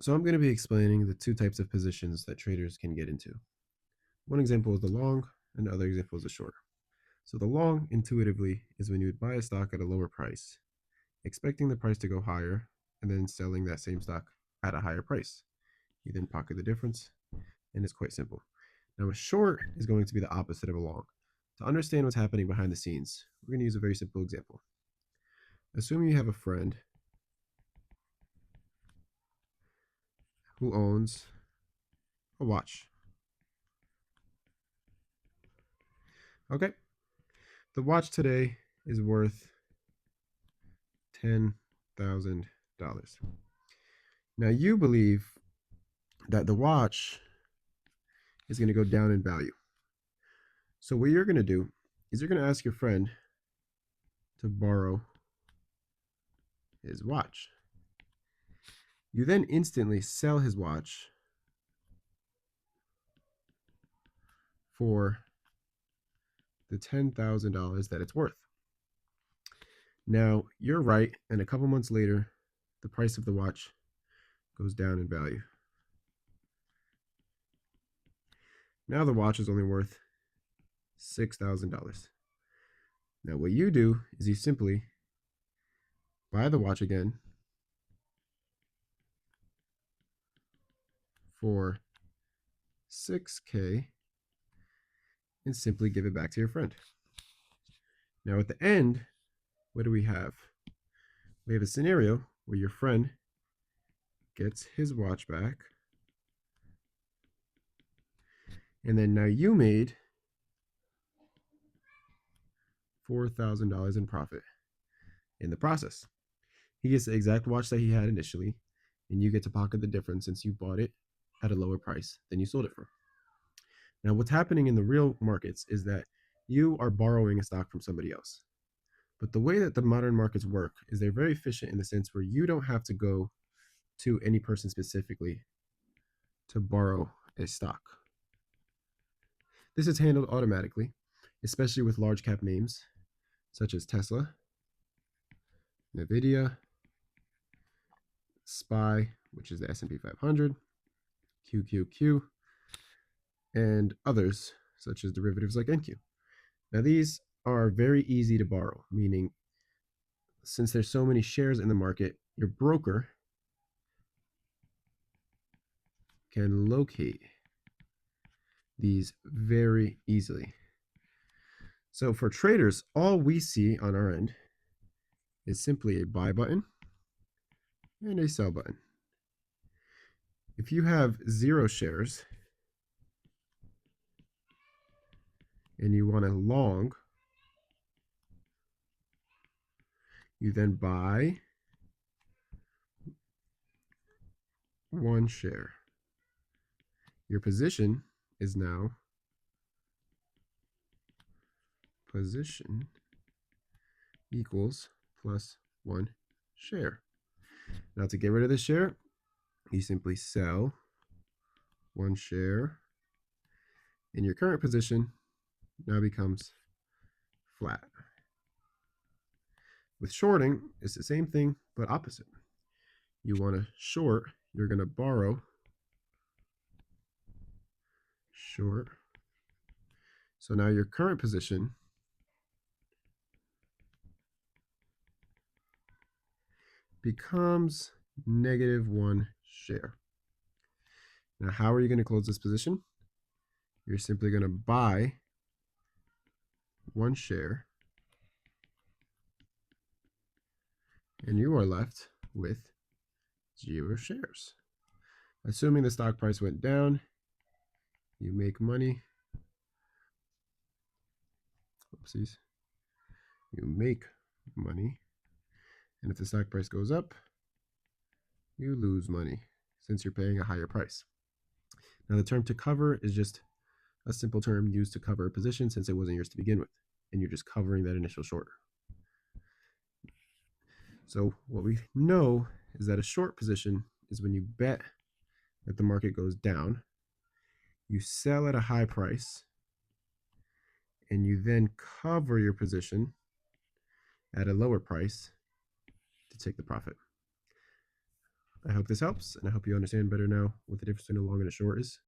So I'm going to be explaining the two types of positions that traders can get into. One example is the long, and the other example is the short. So the long, intuitively, is when you would buy a stock at a lower price, expecting the price to go higher, and then selling that same stock at a higher price. You then pocket the difference, and it's quite simple. Now, a short is going to be the opposite of a long. To understand what's happening behind the scenes, we're going to use a very simple example. Assuming you have a friend who owns a watch. Okay, the watch today is worth $10,000. Now you believe that the watch is going to go down in value. So what you're going to do is you're going to ask your friend to borrow his watch. You then instantly sell his watch for the $10,000 that it's worth. Now you're right, and a couple months later, the price of the watch goes down in value. Now the watch is only worth $6,000. Now what you do is you simply buy the watch again for $6K and simply give it back to your friend. Now at the end, what do we have? We have a scenario where your friend gets his watch back, and then now you made $4,000 in profit in the process. He gets the exact watch that he had initially, and you get to pocket the difference since you bought it at a lower price than you sold it for. Now, what's happening in the real markets is that you are borrowing a stock from somebody else. But the way that the modern markets work is they're very efficient in the sense where you don't have to go to any person specifically to borrow a stock. This is handled automatically, especially with large cap names such as Tesla, Nvidia, SPY, which is the S&P 500, QQQ, and others such as derivatives like NQ. Now these are very easy to borrow, meaning since there's so many shares in the market, your broker can locate these very easily. So for traders, all we see on our end is simply a buy button and a sell button. If you have 0 shares and you want a long, you then buy 1 share. Your position is now position equals plus 1 share. Now to get rid of the share, you simply sell 1 share, and your current position now becomes flat. With shorting, it's the same thing, but opposite. You want to short, you're going to borrow short. So now your current position becomes -1 share. Now, how are you going to close this position? You're simply going to buy 1 share, and you are left with 0 shares. Assuming the stock price went down, you make money. Oopsies. You make money. And if the stock price goes up, you lose money since you're paying a higher price. Now, the term to cover is just a simple term used to cover a position since it wasn't yours to begin with, and you're just covering that initial short. So what we know is that a short position is when you bet that the market goes down, you sell at a high price, and you then cover your position at a lower price to take the profit. I hope this helps, and I hope you understand better now what the difference between a long and a short is.